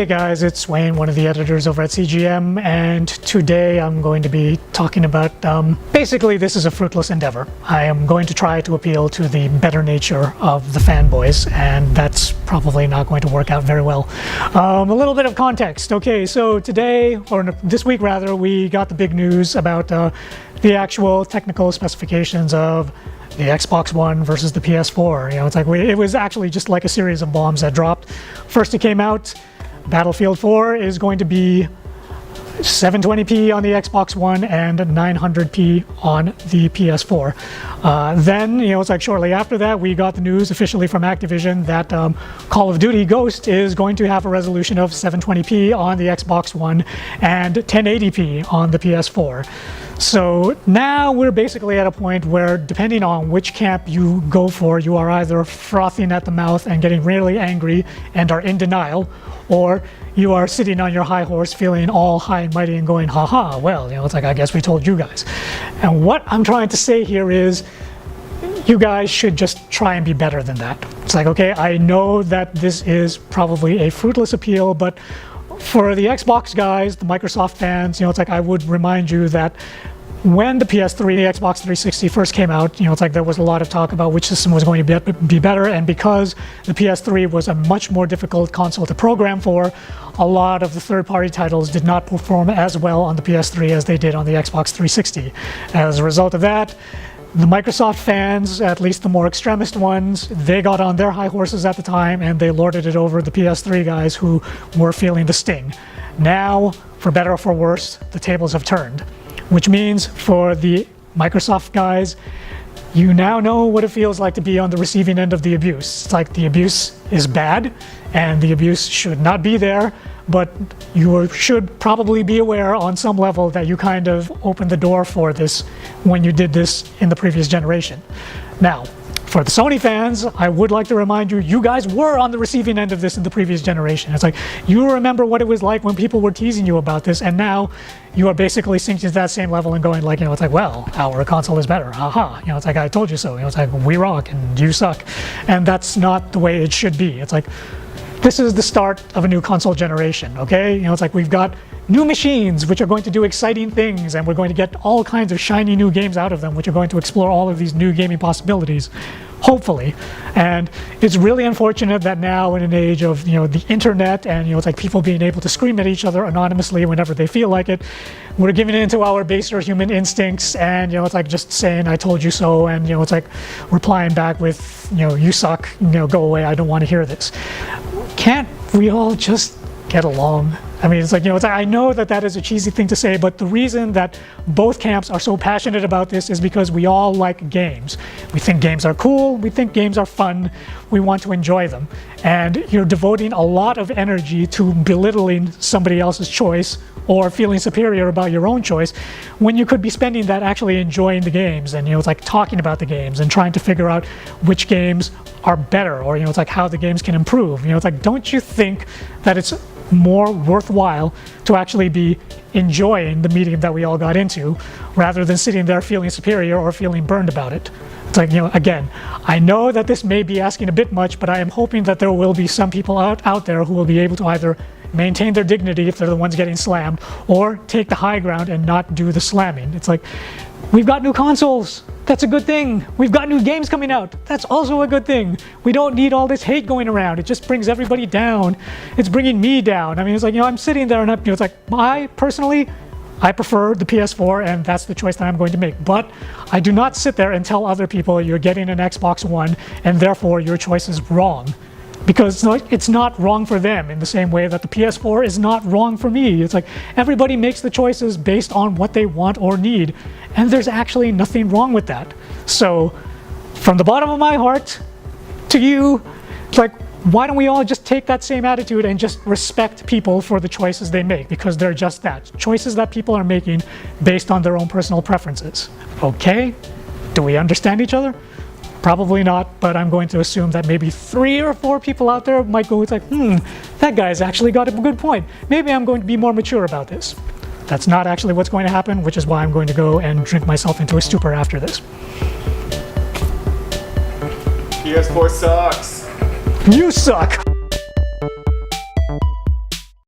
Hey guys, it's Wayne, one of the editors over at CGM, and today I'm going to be talking about, basically this is a fruitless endeavor. I am going to try to appeal to the better nature of the fanboys, and that's probably not going to work out very well. A little bit of context. Okay, so today, or this week rather, we got the big news about the actual technical specifications of the Xbox One versus the PS4. You know, it's like it was actually just like a series of bombs that dropped. First it came out, Battlefield 4 is going to be 720p on the Xbox One and 900p on the PS4. Then, you know, it's like shortly after that, we got the news officially from Activision that Call of Duty Ghost is going to have a resolution of 720p on the Xbox One and 1080p on the PS4. So now we're basically at a point where, depending on which camp you go for, you are either frothing at the mouth and getting really angry and are in denial, or you are sitting on your high horse feeling all high and mighty and going, haha, well, you know, it's like, I guess we told you guys. And what I'm trying to say here is, you guys should just try and be better than that. It's like, okay, I know that this is probably a fruitless appeal, but for the Xbox guys, the Microsoft fans, you know, it's like I would remind you that when the PS3, the Xbox 360 first came out, you know, it's like there was a lot of talk about which system was going to be better, and because the PS3 was a much more difficult console to program for, a lot of the third-party titles did not perform as well on the PS3 as they did on the Xbox 360. As a result of that, the Microsoft fans, at least the more extremist ones, they got on their high horses at the time and they lorded it over the PS3 guys who were feeling the sting. Now, for better or for worse, the tables have turned, which means for the Microsoft guys, you now know what it feels like to be on the receiving end of the abuse. It's like the abuse is bad and the abuse should not be there, but you should probably be aware on some level that you kind of opened the door for this when you did this in the previous generation. Now, for the Sony fans, I would like to remind you, you guys were on the receiving end of this in the previous generation. It's like, you remember what it was like when people were teasing you about this, and now you are basically sinking to that same level and going like, you know, it's like, well, our console is better, haha. You know, it's like, I told you so. You know, it's like, we rock and you suck. And that's not the way it should be. It's like, this is the start of a new console generation, okay? You know, it's like we've got new machines which are going to do exciting things, and we're going to get all kinds of shiny new games out of them which are going to explore all of these new gaming possibilities, hopefully. And it's really unfortunate that now, in an age of, you know, the internet and, you know, it's like people being able to scream at each other anonymously whenever they feel like it, we're giving in to our baser human instincts and, you know, it's like just saying, I told you so, and, you know, it's like replying back with, you know, you suck, you know, go away, I don't want to hear this. Can't we all just get along? I mean, it's like, you know, it's like, I know that that is a cheesy thing to say, but the reason that both camps are so passionate about this is because we all like games. We think games are cool, we think games are fun, we want to enjoy them. And you're devoting a lot of energy to belittling somebody else's choice or feeling superior about your own choice when you could be spending that actually enjoying the games and, you know, it's like talking about the games and trying to figure out which games are better, or, you know, it's like how the games can improve. You know, it's like, don't you think that it's more worthwhile to actually be enjoying the medium that we all got into rather than sitting there feeling superior or feeling burned about it? It's like, you know, again, I know that this may be asking a bit much, but I am hoping that there will be some people out there who will be able to either maintain their dignity if they're the ones getting slammed, or take the high ground and not do the slamming. It's like, we've got new consoles. That's a good thing. We've got new games coming out. That's also a good thing. We don't need all this hate going around. It just brings everybody down. It's bringing me down. I mean, it's like, you know, I'm sitting there and you know, it's like, I personally prefer the PS4, and that's the choice that I'm going to make. But I do not sit there and tell other people you're getting an Xbox One and therefore your choice is wrong. Because it's not wrong for them in the same way that the PS4 is not wrong for me. It's like everybody makes the choices based on what they want or need, and there's actually nothing wrong with that. So from the bottom of my heart to you, it's like, why don't we all just take that same attitude and just respect people for the choices they make, because they're just that, choices that people are making based on their own personal preferences. Okay? Do we understand each other? Probably not, but I'm going to assume that maybe 3 or 4 people out there might go, it's like, that guy's actually got a good point. Maybe I'm going to be more mature about this. That's not actually what's going to happen, which is why I'm going to go and drink myself into a stupor after this. PS4 sucks. You suck!